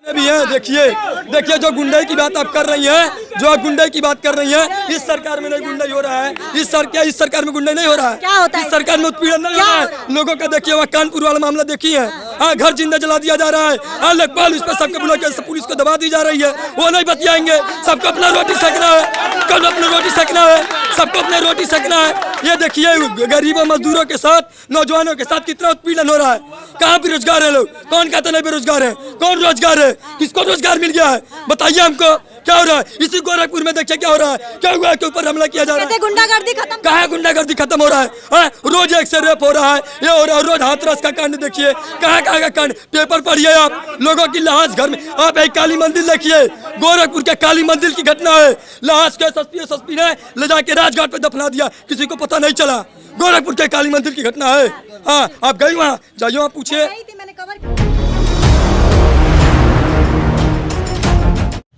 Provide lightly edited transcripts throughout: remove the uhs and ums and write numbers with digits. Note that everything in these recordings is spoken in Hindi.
भी है। देखिए जो गुंडे की बात आप कर रही हैं, जो आप गुंडे की बात कर रही हैं, इस सरकार में नहीं गुंडा हो रहा है। इस सरकार में गुंडा नहीं हो रहा है। क्या होता है? इस सरकार में उत्पीड़न नहीं हो रहा है। लोगों का देखिए वहाँ कानपुर वाला मामला देखिए, हाँ घर जिंदा जला दिया जा रहा है। लेखपाल इस पर सबके बुला के पुलिस को दबा दी जा रही है। वो नहीं बतियाएंगे। सबको अपना रोटी सेकना है, कल अपना रोटी सेकना है, सबको अपना रोटी सेकना है। ये देखिए गरीबों मजदूरों के साथ, नौजवानों के साथ कितना उत्पीड़न हो रहा है। कहाँ बेरोजगार है लोग? कौन कहते नहीं बेरोजगार है? कौन रोजगार है? किसको रोजगार मिल गया है? बताइए हमको क्या हो रहा है? इसी गोरखपुर में देखिए क्या हो रहा है, क्या हुआ है के ऊपर हमला किया जा रहा है। गुंडागर्दी खत्म कहाँ है? गुंडागर्दी खत्म हो रहा है। रोज एक से रेप हो रहा है, ये हो रहा है। रोज हाथरस का कांड देखिए, कहाँ कहाँ का कांड पेपर पढ़िए आप। लोगों की लाश घर में, आप एक काली मंदिर देखिए, गोरखपुर के काली मंदिर की घटना है। लाश के एसपी ने ले जाके राजघाट पे दफना दिया, किसी को पता नहीं चला। गोरखपुर के काली मंदिर की घटना है। हाँ आप गई वहाँ, जाइए वहाँ पूछिए।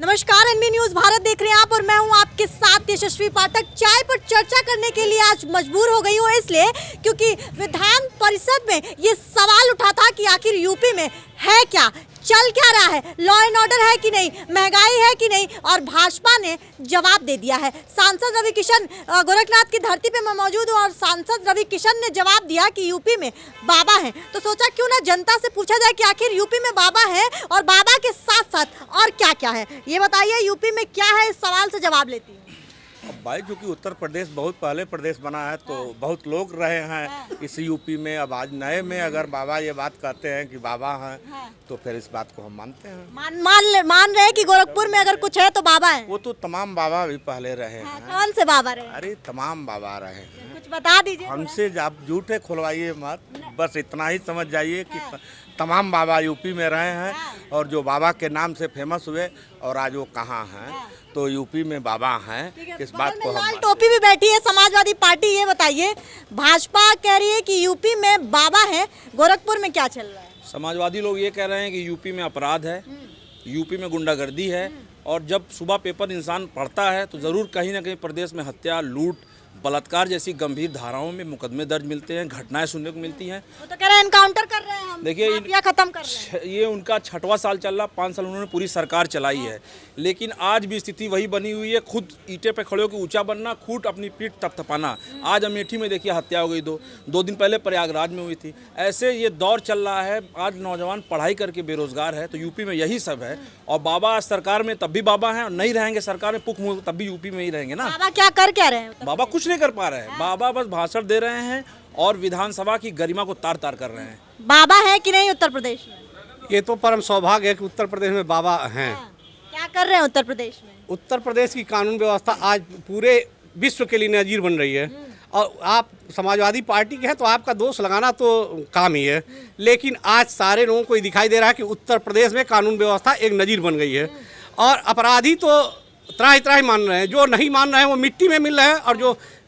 नमस्कार, एनबी न्यूज भारत देख रहे हैं आप और मैं हूं आपके साथ यशस्वी पाठक। चाय पर चर्चा करने के लिए आज मजबूर हो गई हूं, इसलिए क्योंकि विधान परिषद में ये सवाल उठा था कि आखिर यूपी में है क्या, चल क्या रहा है, लॉ एंड ऑर्डर है कि नहीं, महंगाई है कि नहीं, और भाजपा ने जवाब दे दिया है। सांसद रवि किशन, गोरखनाथ की धरती पे मैं मौजूद हूँ और सांसद रवि किशन ने जवाब दिया कि यूपी में बाबा हैं। तो सोचा क्यों ना जनता से पूछा जाए कि आखिर यूपी में बाबा है और बाबा के साथ साथ और क्या क्या है। ये बताइए यूपी में क्या है, इस सवाल से जवाब लेती हूँ। अब भाई क्योंकि उत्तर प्रदेश बहुत पहले प्रदेश बना है तो बहुत लोग रहे हैं इस यूपी में। अब आज नए में अगर बाबा ये बात कहते हैं कि बाबा हैं तो फिर इस बात को हम मानते हैं। मान रहे हैं कि गोरखपुर में अगर कुछ है तो बाबा है। वो तो तमाम बाबा भी पहले रहे हैं। कौन से बाबा रहे? अरे तमाम बाबा रहे हैं। कुछ बता दीजिए। हमसे आप झूठे खुलवाइए मत, बस इतना ही समझ जाइए कि तमाम बाबा यूपी में रहे हैं और जो बाबा के नाम से फेमस हुए और आज वो कहाँ हैं, तो यूपी में बाबा हैं। इस बात को लाल टोपी भी बैठी है समाजवादी पार्टी। ये बताइए, भाजपा कह रही है कि यूपी में बाबा है, गोरखपुर में क्या चल रहा है? समाजवादी लोग ये कह रहे हैं कि यूपी में अपराध है, यूपी में गुंडागर्दी है, और जब सुबह पेपर इंसान पढ़ता है तो ज़रूर कहीं ना कहीं प्रदेश में हत्या, लूट, बलात्कार जैसी गंभीर धाराओं में मुकदमे दर्ज मिलते हैं, घटनाएं सुनने को मिलती हैं। वो तो कह रहे हैं एनकाउंटर कर रहे हैं हम, देखिए माफिया खत्म कर रहे हैं। ये उनका 6वां साल चल रहा, 5 साल उन्होंने पूरी सरकार चलाई है, लेकिन आज भी स्थिति वही बनी हुई है। खुद ईंटे पे खड़े होकर ऊंचा बनना, खुद अपनी पीठ थपथपाना। आज अमेठी में देखिए हत्या हो गई, दो दिन पहले प्रयागराज में हुई थी। ऐसे ये दौर चल रहा है। आज नौजवान पढ़ाई करके बेरोजगार है, तो यूपी में यही सब है। और बाबा सरकार में तब भी बाबा हैं और नहीं रहेंगे सरकार में पुख मुँह, तब भी यूपी में ही रहेंगे ना। बाबा क्या कर क्या रहे हैं? बाबा कुछ नहीं कर पा रहे हैं। बाबा बस भाषण दे रहे हैं और विधानसभा की गरिमा को तार तार कर रहे हैं। बाबा है कि नहीं उत्तर प्रदेश में? ये तो परम सौभाग्य है कि उत्तर प्रदेश में बाबा हैं। क्या कर रहे हैं उत्तर प्रदेश में? उत्तर प्रदेश की कानून व्यवस्था आज पूरे विश्व के लिए नजीर बन रही है। और आप समाजवादी पार्टी के हैं तो आपका दोष लगाना तो काम ही है, लेकिन आज सारे लोगों को ये दिखाई दे रहा है कि उत्तर प्रदेश में कानून व्यवस्था एक नजीर बन गई है। और अपराधी तो त्राही त्राही मान रहे हैं, जो नहीं मान रहे हैं वो मिट्टी में मिल रहे हैं, और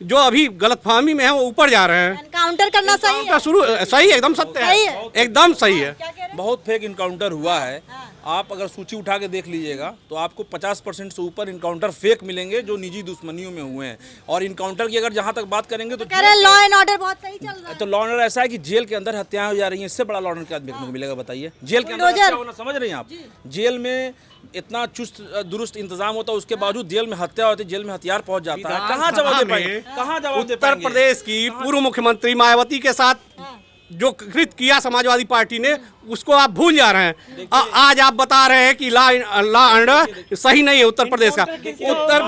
जो अभी गलतफहमी में है वो ऊपर जा रहे हैं। एनकाउंटर करना सही है? सही है, एकदम सत्य है, एकदम सही है। बहुत फेक इनकाउंटर हुआ है। आप अगर सूची उठा के देख लीजिएगा तो आपको 50% से ऊपर इनकाउंटर फेक मिलेंगे जो निजी दुश्मनियों में हुए हैं। और इनकाउंटर की अगर जहां तक बात करेंगे तो कह रहे हैं लॉ एंड ऑर्डर बहुत सही चल रहा है। तो लॉ एंड ऑर्डर ऐसा है कि जेल के अंदर हत्याएं हो जा रही हैं, इससे बड़ा लॉ एंड ऑर्डर क्या देखने को मिलेगा बताइए? जेल के अंदर हत्या होना समझ रही हैं आप? जेल में इतना चुस्त दुरुस्त इंतजाम होता है, उसके बावजूद जेल में हत्या होती है, जेल में हथियार पहुंच जाता है। कहाँ जवाब दे पाएंगे? कहाँ जवाब दे पाएंगे? उत्तर प्रदेश की पूर्व मुख्यमंत्री मायावती के साथ जो कृत किया समाजवादी पार्टी ने, उसको आप भूल जा रहे हैं। आज आप बता रहे हैं कि लॉ एंड सही नहीं है उत्तर प्रदेश का। उत्तर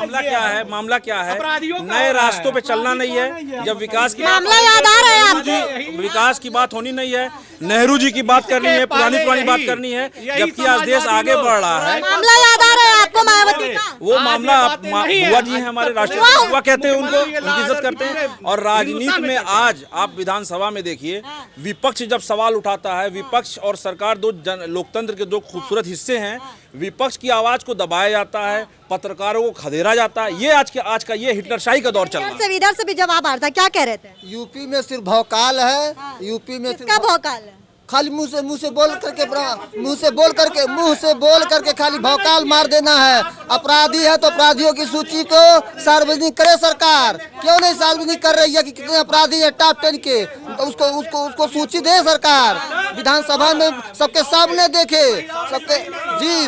मामला क्या है? नए रास्तों पे चलना नहीं है। जब विकास की मामला याद आ रहा है आपको? विकास की बात होनी नहीं है, नेहरू जी की बात करनी है, पुरानी बात करनी है, जबकि आज देश आगे बढ़ रहा है। मामला याद आ रहा है आपको मायावती का? वो मामला बुआ जी हैं हमारे राष्ट्रीय बुआ कहते हैं उनको, उनकी इज्जत करते हैं। और राजनीति में आज आप विधानसभा में देखिए, विपक्ष जब सवाल उठाता है, विपक्ष और सरकार लोकतंत्र के दो खूबसूरत हिस्से हैं, विपक्ष की आवाज को दबाया जाता है, पत्रकारों को खदेड़ा जाता है। ये आज का ये हिटलरशाही का दौर चल रहा है। इधर से भी जवाब आ रहा था, क्या कह रहे थे? यूपी में सिर्फ भौकाल है। यूपी में किसका भौकाल है? खाली मुंह से बोल करके खाली भौकाल मार देना है। अपराधी है तो अपराधियों की सूची को सार्वजनिक करे सरकार। क्यों नहीं सार्वजनिक कर रही है कि कितने अपराधी है टॉप 10 के, तो उसको सूची दे सरकार। विधानसभा में सबके सामने देखे,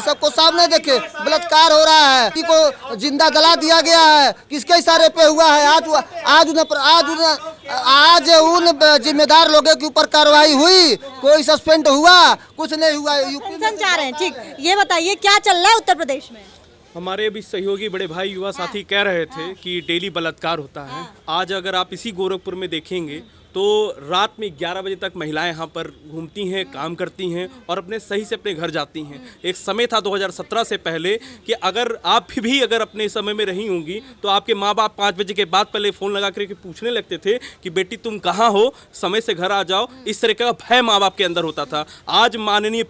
सबको सामने देखे बलात्कार हो रहा है, किसी को जिंदा जला दिया गया है, किसके इशारे पे हुआ है। आज उन जिम्मेदार लोगों के ऊपर कार्रवाई हुई, कोई सस्पेंड हुआ, कुछ नहीं हुआ। यूपी पेंशन चाह रहे हैं, ठीक। ये बताइए क्या चल रहा है उत्तर प्रदेश में? हमारे भी सहयोगी बड़े भाई युवा साथी कह रहे थे कि डेली बलात्कार होता है। आज अगर आप इसी गोरखपुर में देखेंगे तो रात में 11 बजे तक महिलाएं यहाँ पर घूमती हैं, काम करती हैं और अपने सही से अपने घर जाती हैं। एक समय था 2017 से पहले कि अगर आप भी अगर अपने समय में रही होंगी तो आपके माँ बाप 5 बजे के बाद पहले फ़ोन लगा करके पूछने लगते थे कि बेटी तुम कहाँ हो, समय से घर आ जाओ। इस तरह का भय माँ बाप के अंदर होता था। आज माननीय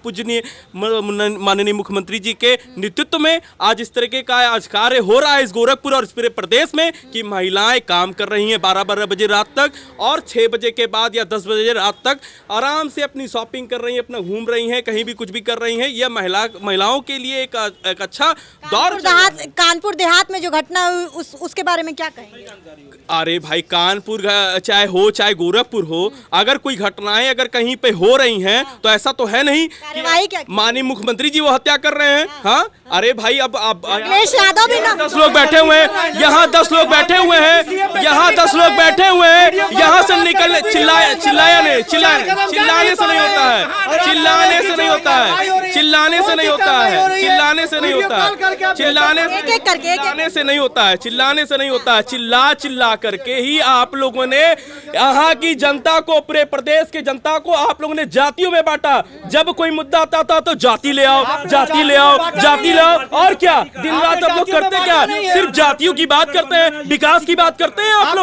मुख्यमंत्री जी के नेतृत्व में आज इस तरीके का आज कार्य हो रहा है इस गोरखपुर और इस पूरे प्रदेश में कि महिलाएं काम कर रही हैं 12-12 बजे रात तक और 6 बजे के बाद या 10 बजे रात तक आराम से अपनी शॉपिंग कर रही हैं, अपना घूम रही हैं, कहीं भी कुछ भी कर रही हैं। यह महिलाओं के लिए एक अच्छा दौर। कानपुर देहात में जो घटना हुई उसके बारे में क्या कहेंगे? अरे भाई, कानपुर चाहे गोरखपुर हो, अगर कोई घटनाएं अगर कहीं पे हो रही हैं तो ऐसा तो है नहीं कि माननीय मुख्यमंत्री जी वो हत्या कर रहे हैं। हाँ, अरे भाई अब अखिलेश यादव भी ना 10 लोग बैठे हुए हैं, यहाँ 10 लोग बैठे हुए हैं, यहाँ 10 लोग बैठे हुए हैं, यहाँ से निकल चिल्लाने से नहीं होता है, चिल्लाने से नहीं होता है, चिल्लाने से नहीं होता है, चिल्लाने से नहीं होता है, चिल्लाने से नहीं होता है, चिल्लाने से नहीं होता है। चिल्ला करके ही आप लोगों ने यहाँ की जनता को, पूरे प्रदेश की जनता को आप लोगों ने जातियों में बांटा। जब कोई मुद्दा आता था तो जाति ले आओ, जाति ले आओ, जाति ले आओ, और क्या दिन रात आप लोग करते क्या? सिर्फ जातियों की बात करते हैं, विकास की बात करते हैं आप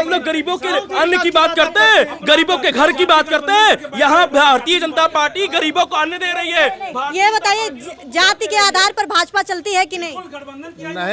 लोग गरीबों के अन्न की बात करते हैं, गरीबों के घर की बात करते हैं। यहाँ भारतीय जनता पार्टी गरीबों को अन्न दे रही है। ये बताइए जाति के आधार पर भाजपा चलती है कि नहीं?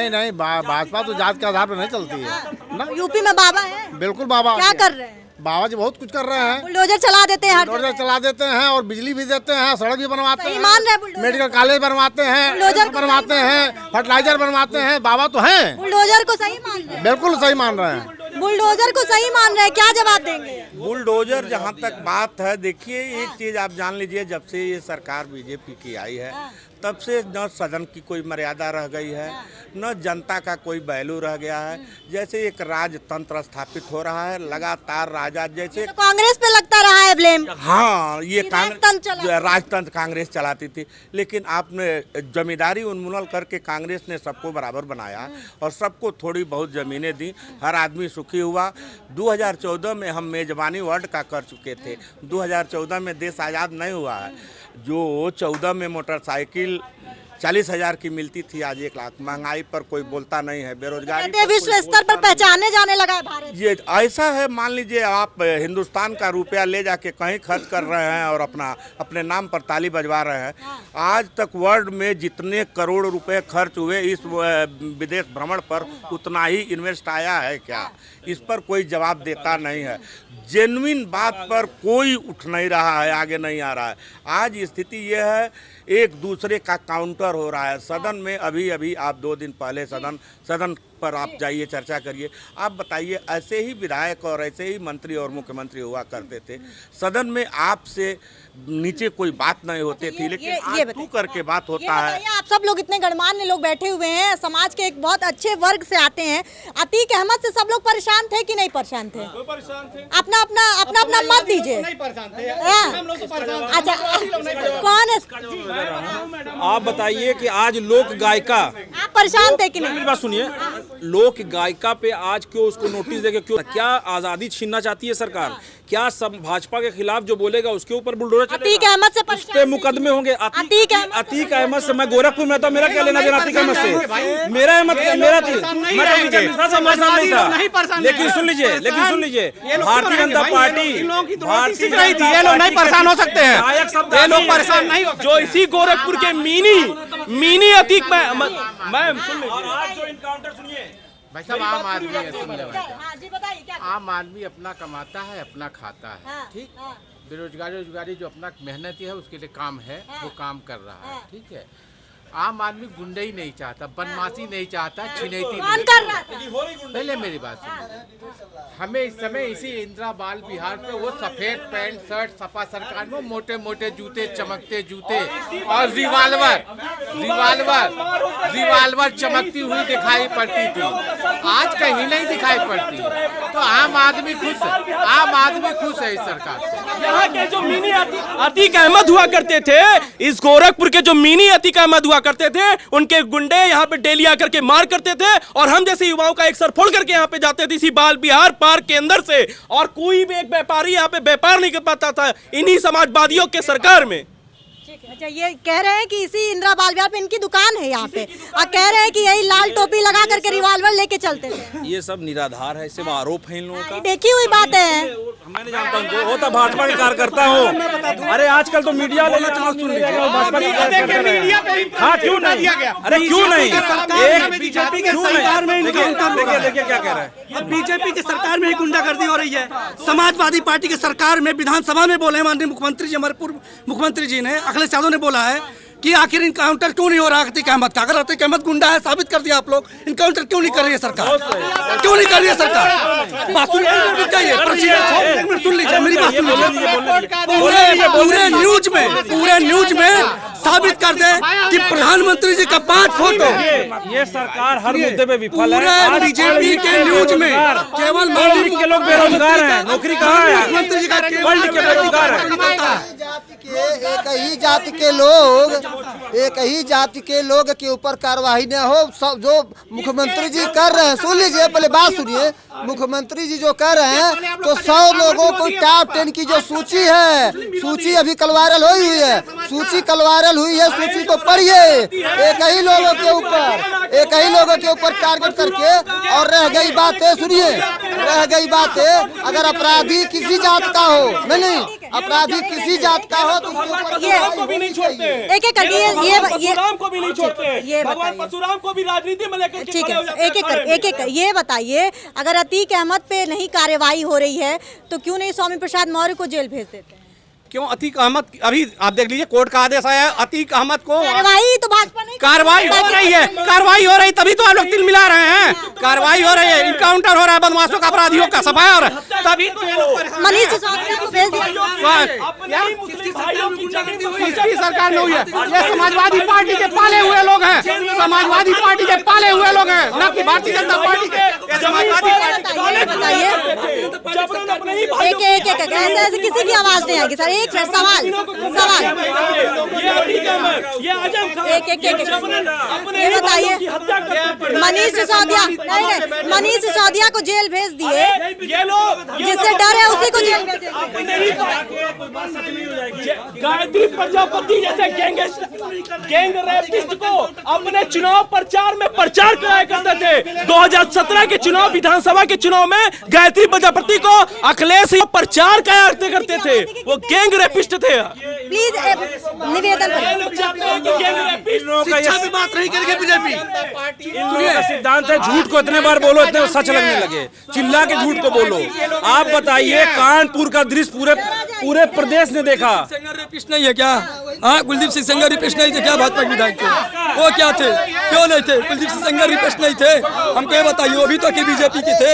नहीं, भाजपा तो जात के आधार पर नहीं चलती है ना। यूपी में बाबा है, बिल्कुल बाबा क्या कर रहे हैं? बाबा जी बहुत कुछ कर रहे हैं। बुलडोजर चला देते हैं, बुलडोजर चला देते हैं और बिजली भी देते हैं, सड़क भी बनवाते हैं, मान रहे बुलडोजर, मेडिकल कॉलेज बनवाते हैं, बनवाते हैं, फर्टिलाइजर बनवाते हैं। बाबा तो हैं, बुलडोजर को सही मान रहे हैं, बिल्कुल सही मान रहे हैं, बुलडोजर को सही मान रहे हैं। क्या जवाब देंगे? बुलडोजर जहाँ तक बात है, देखिए एक चीज आप जान लीजिए, जब से ये सरकार बीजेपी की आई है तब से न सदन की कोई मर्यादा रह गई है, न जनता का कोई वैल्यू रह गया है। जैसे एक राजतंत्र स्थापित हो रहा है, लगातार राजा जैसे तो कांग्रेस पे लगता रहा है ब्लेम। हाँ, ये राजतंत्र कांग्रेस चलाती थी, लेकिन आपने जमींदारी उन्मूलन करके कांग्रेस ने सबको बराबर बनाया और सबको थोड़ी बहुत जमीनें दी, हर आदमी सुखी हुआ। 2014 में हम मेजबानी वर्ल्ड का कर चुके थे, 2014 में देश आज़ाद नहीं हुआ है। जो 14 में मोटरसाइकिल 40,000 की मिलती थी, आज 1 लाख। महंगाई पर कोई बोलता नहीं है, बेरोजगारी विश्व स्तर पर पहचाने जाने लगा है भारत। ये ऐसा है, मान लीजिए आप हिंदुस्तान का रुपया ले जाके कहीं खर्च कर रहे हैं और अपने नाम पर ताली बजवा रहे हैं। आज तक वर्ल्ड में जितने करोड़ रुपए खर्च हुए इस विदेश भ्रमण पर, उतना ही इन्वेस्ट आया है क्या? इस पर कोई जवाब देता नहीं है। जेन्युइन बात पर कोई उठ नहीं रहा है, आगे नहीं आ रहा है। आज स्थिति यह है, एक दूसरे का काउंटर हो रहा है। सदन में अभी आप 2 दिन पहले सदन पर आप जाइए, चर्चा करिए, आप बताइए, ऐसे ही विधायक और ऐसे ही मंत्री और मुख्यमंत्री हुआ करते थे। सदन में आपसे नीचे कोई बात नहीं होती थी, लेकिन आज तू करके बात होता है। आप सब लोग इतने गणमान्य लोग बैठे हुए हैं, समाज के एक बहुत अच्छे वर्ग से आते हैं। अतीक अहमद से सब लोग परेशान थे कि नहीं परेशान थे? अपना मत दीजिए। अच्छा, कौन है? आप बताइए कि आज लोक गायिका, आप परेशान थे कि नहीं? मेरी बात सुनिए, लोक गायिका पे आज क्यों उसको नोटिस देके, क्यों? क्या आजादी छीनना चाहती है सरकार? क्या सब भाजपा के खिलाफ जो बोलेगा उसके ऊपर बुलडोजर चलेगा? अतीक अहमद से उस पे मुकदमे होंगे। अतीक अहमद से मैं गोरखपुर में था, मेरा क्या लेना देना अतीक अहमद से? मेरा समझना नहीं था। लेकिन सुन लीजिए, भारतीय जनता पार्टी नहीं परेशान हो सकते हैं, ये लोग परेशान नहीं हो सकते। जो इसी गोरखपुर के मिनी अतीक मैं सुन लीजिए, जो इनकाउंटर सुनिए भाई साहब, आम आदमी है, सुन ले भाई। हाँ जी, बताइए क्या? आम आदमी अपना कमाता है, अपना खाता है, ठीक। बेरोजगारी जो अपना मेहनती है उसके लिए काम है, वो काम कर रहा है, ठीक है। आम आदमी गुंडे ही नहीं चाहता, बदमाशी नहीं चाहता, छिनैती कौन कर रहा था? पहले मेरी बात सुनिए, हमें इस समय इसी इंदिरा बाल विहार पे वो सफेद पैंट शर्ट सपा सरकार में मोटे मोटे जूते, चमकते जूते और रिवाल्वर चमकती हुई दिखाई पड़ती थी, आज कहीं नहीं दिखाई पड़ती। तो आम आदमी खुश है इस सरकार से। यहाँ के जो मिनी अतीक अहमद हुआ करते थे, इस गोरखपुर के जो मिनी अतीक अहमद हुआ करते थे, उनके गुंडे यहाँ पे डेली आकर के मार करते थे और हम जैसे युवाओं का एक सर फोड़ करके यहाँ पे जाते थे इसी बाल विहार पार्क के अंदर से, और कोई भी एक व्यापारी यहाँ पे व्यापार नहीं कर पाता था इन्हीं समाजवादियों के सरकार में। अच्छा, ये कह रहे हैं कि इसी इंदिरा बाल विहार पे इनकी दुकान है यहाँ पे, और कह रहे हैं कि यही लाल टोपी लगा करके रिवॉल्वर लेके चलते थे। ये सब निराधार है, इससे आरोप है इन लोगों का। देखी हुई बात है। मैं नहीं जानता उनको, वो तो भाजपा के कार्यकर्ता हो। अरे आजकल तो मीडिया वाले चुनाव सुन लीजिए, भाजपा के कार्यकर्ता। हाँ क्यों नहीं? अरे क्यों नहीं? बीजेपी के सरकार में देखिए क्या कह रहे हैं। अब बीजेपी की सरकार में ही गुंडागर्दी हो रही है। समाजवादी पार्टी की सरकार में विधानसभा में बोले माननीय मुख्यमंत्री जी, हमारे पूर्व मुख्यमंत्री जी ने, अखिलेश यादव ने बोला है कि आखिर इनकाउंटर क्यों नहीं हो रहा अतीक अहमद का? अगर अतीक अहमद गुंडा है साबित कर दिया आप लोग, इनकाउंटर क्यों नहीं कर रही है सरकार? क्यों नहीं कर रही है सरकार? बात सुन लीजिए, मेरी बात सुन लीजिए। पूरे न्यूज में साबित कर दे कि प्रधानमंत्री जी का 5 फोटो। ये सरकार हर मुद्दे पे विफल है। पूरे बीजेपी के न्यूज में केवल के लोग बेरोजगार हैं, नौकरी कहाँ है? मुख्यमंत्री जी का बेरोजगार एक ही जाति के लोग, एक ही जाति के लोग के ऊपर कार्रवाई न हो। सब जो मुख्यमंत्री जी कर रहे हैं, सुन लीजिए, पहले बात सुनिए। मुख्यमंत्री जी जो कर रहे हैं तो 100 लोगों को टॉप 10 की जो सूची है, सूची अभी कल वायरल हुई है, सूची को पढ़िए। एक ही लोगों के ऊपर टारगेट करके, और रह गई बातें, सुनिए, रह गई बातें, अगर अपराधी किसी जात का हो, नहीं अपराधी किसी जात का हो तो को भी नहीं छोड़ते, एक एक करके परशुराम को भी नहीं छोड़ते, ये भगवान परशुराम को भी राजनीति में लेकर ठीक है, एक एक ये बताइए, अगर अतीक अहमद पे नहीं कार्रवाई हो रही है तो क्यों नहीं स्वामी प्रसाद मौर्य को जेल भेज देते हैं? क्यों अतीक अहमद, अभी आप देख लीजिए कोर्ट का आदेश आया है, अतीक अहमद को कार्रवाई तो भाजपा नहीं, कार्रवाई हो रही तभी तो आप लोग तिल मिला रहे हैं। कार्रवाई हो रही है, इनकाउंटर हो रहा है, बदमाशों का, अपराधियों का सफाया हो रहा है, तभी तो मनीष सिसोदिया को भेज दिया। किसकी सरकार में हुई है? ये समाजवादी पार्टी के पाले हुए लोग हैं, समाजवादी पार्टी के पाले हुए लोग हैं, न कि भारतीय जनता पार्टी के। समाजवादी पार्टी बताइए, एक ऐसे किसी की आवाज नहीं आएगी सर। एक सवाल ये बताइए, मनीष सिसोदिया को जेल भेज दिए, जिससे डर है उसी को जेल भेजे। गायत्री प्रजापति जैसे गैंग रेपिस्ट को अपने चुनाव प्रचार में प्रचार कराया करते थे। 2017 के चुनाव, विधानसभा के चुनाव में गायत्री प्रजापति को अखिलेश प्रचार करते थे, वो गैंग रेपिस्ट थे। प्लीज निवेदन शिक्षा पे बात नहीं करेगी बीजेपी। इन लोगों का सिद्धांत है झूठ को इतने बार बोलो इतने सच लगने लगे, चिल्ला के झूठ को बोलो। आप बताइए, कानपुर का दृश्य पूरे प्रदेश ने देखा। सेंगर रेपिस्ट नहीं है क्या? हाँ, कुलदीप सिंह सेंगर रेपिस्ट नहीं थे क्या? भाजपा के विधायक थे वो, क्या थे? क्यों नहीं थे? कुलदीप सिंह सेंगर रेपिस्ट नहीं थे? हमको ये बताइए, वो भी तो आखिर बीजेपी के थे,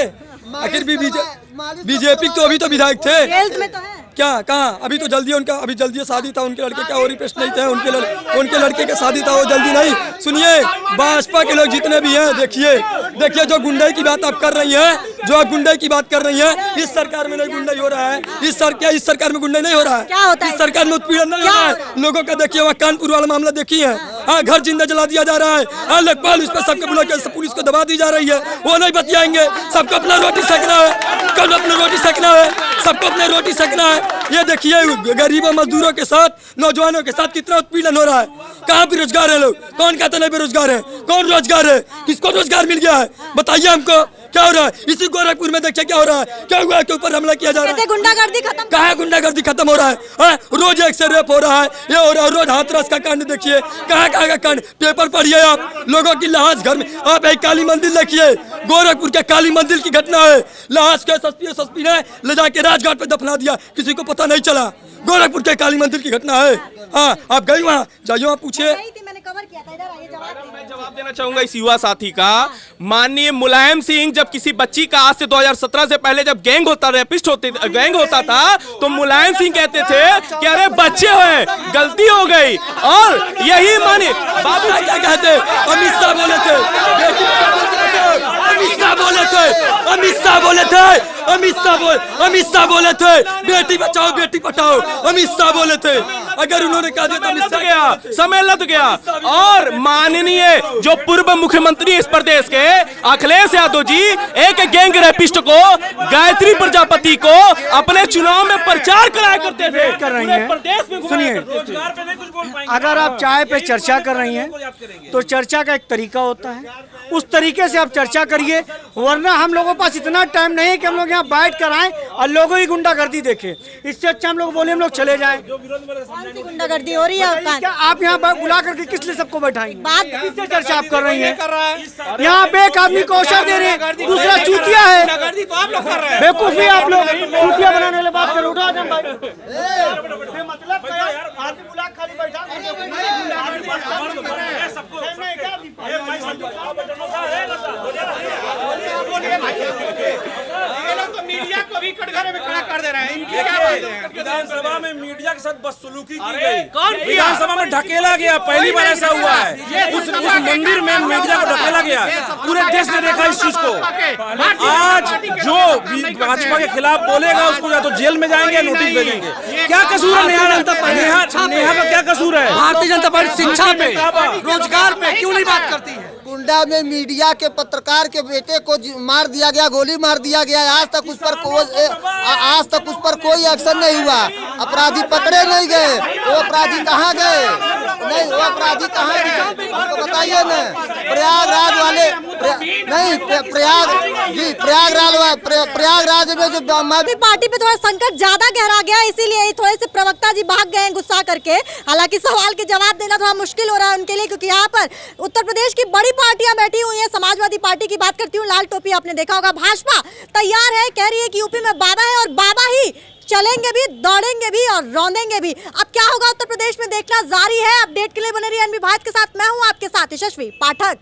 आखिर भी बीजेपी तो अभी तो विधायक थे क्या? कहाँ? अभी तो जल्दी उनका, अभी जल्दी शादी था उनके लड़के का, और रिपेस्ट नहीं थे उनके लड़के के शादी था, वो जल्दी नहीं। सुनिए, भाजपा के लोग जितने भी हैं, देखिए जो गुंडे की बात आप कर रही हैं, जो गुंडे की बात कर रही हैं, इस सरकार में नहीं गुंडा हो रहा है। इस सरकार में गुंडा नहीं हो रहा है। क्या होता है? इस सरकार में उत्पीड़न नहीं हो रहा है लोगों का। देखिए वहाँ कानपुर वाला मामला देखिए, हाँ, घर जिंदा जला दिया जा रहा है, हाँ, लेखपाल उस पर सबके बुला के पुलिस को दबा दी जा रही है, वो नहीं बतियाएंगे। सबको अपना रोटी सेकना है, कल अपना रोटी सेकना है, सबको अपने रोटी सेकना है। ये देखिए गरीबों मजदूरों के साथ, नौजवानों के साथ कितना उत्पीड़न हो रहा है। कहाँ बेरोजगार है लोग? कौन कहता नहीं बेरोजगार है? कौन रोजगार है? किसको रोजगार मिल गया है? बताइए हमको, क्या हो रहा है? इसी गोरखपुर में देखिए क्या हो रहा है, क्या हुआ के ऊपर हमला किया जा रहा है। गुंडागर्दी खत्म, कहाँ गुंडागर्दी खत्म हो रहा है? रोज एक से रेप हो रहा है, ये हो रहा है, रोज हाथरस का कांड देखिए, कहाँ का कांड। पेपर पढ़िए आप, लोगों की लाश घर में। आप एक काली मंदिर देखिए, गोरखपुर के काली मंदिर की घटना है। लाश के एसपी ने ले जाके राजघाट पे दफना दिया, किसी को पता नहीं चला। गोरखपुर के काली मंदिर की घटना है। हाँ, आप गई वहाँ, जाइए वहाँ पूछिए। मैंने कवर किया था, इधर आइए मैं जवाब देना चाहूंगा इस युवा साथी का। माननीय मुलायम सिंह जब किसी बच्ची का आज से 2017 से पहले जब गैंग होता था तो मुलायम सिंह कहते थे कि अरे बच्चे हैं, गलती हो गई। और यही माने बाबू क्या कहते, अमित शाह बोले थे, अमित शाह बोले थे, अमित शाह बोले थे, अमित शाह बोले थे बेटी बचाओ बेटी पढ़ाओ, अमित शाह बोले थे। अगर उन्होंने कहा दिया तो गया, समय लग गया। और माननीय जो पूर्व मुख्यमंत्री इस प्रदेश के अखिलेश यादव जी एक गैंग रेपिस्ट को, गायत्री प्रजापति को अपने चुनाव में प्रचार कराया करते थे। कर रही हैं, सुनिए, अगर आप चाय पे चर्चा कर रही हैं तो चर्चा का एक तरीका होता है, उस तरीके से आप चर्चा करिए, वरना हम लोगों के पास इतना टाइम नहीं है कि हम लोग यहाँ बैठ कर आए और लोगों की गुंडागर्दी देखें। इससे अच्छा हम लोग बोले हम लोग चले जाएं। गुंडागर्दी हो रही है। क्या आप यहाँ बुला करके किस लिए सबको बैठाएंगे? बात किससे चर्चा आप कर रही हैं? यहाँ पे एक आदमी को अवसर दे रहे हैं, दूसरा चूतिया है। बेवकूफी आप लोग, चूतिया बनाने वाले बात करो। उठा दें भाई, मतलब आदमी बुला खाली बैठा मीडिया को भी कटघरे में खड़ा कर दे रहे हैं। इनकी क्या बात है? विधानसभा में मीडिया के साथ बदसलूकी की गई, विधानसभा में ढकेला गया, पहली बार ऐसा हुआ है। उस मंदिर में मीडिया को ढकेला गया, पूरे देश ने देखा इस चीज को। आज जो भाजपा के खिलाफ बोलेगा उसको या तो जेल में जाएंगे या नोटिस भेजेंगे। क्या कसूर है नेहा का, क्या कसूर है? भारतीय जनता पार्टी शिक्षा पे, रोजगार पे क्यों नहीं बात करती है? कुंडा में मीडिया के पत्रकार के बेटे को मार दिया गया, गोली मार दिया गया। आज तक उस पर कोई एक्शन नहीं हुआ। अपराधी पकड़े नहीं गए। वो अपराधी कहाँ गए? नहीं, वो अपराधी कहाँ गए तो बताइए ना। प्रयागराज वाले नहीं, प्रयागराज में जो पार्टी पे थोड़ा संकट ज्यादा गहरा गया, इसीलिए थोड़े से प्रवक्ता जी भाग गए गुस्सा करके। हालांकि सवाल के जवाब देना थोड़ा मुश्किल हो रहा है उनके लिए, क्योंकि यहाँ पर उत्तर प्रदेश की बड़ी पार्टियां बैठी हुई हैं। समाजवादी पार्टी की बात करती हूँ, लाल टोपी आपने देखा होगा। भाजपा तैयार है, कह रही है कि यूपी में बाबा है और बाबा ही चलेंगे भी, दौड़ेंगे भी और रौंदेंगे भी। अब क्या होगा उत्तर प्रदेश में देखना जारी है। अपडेट के लिए बने रहिए एनबी भारत के साथ। मैं हूँ आपके साथ यशस्वी पाठक।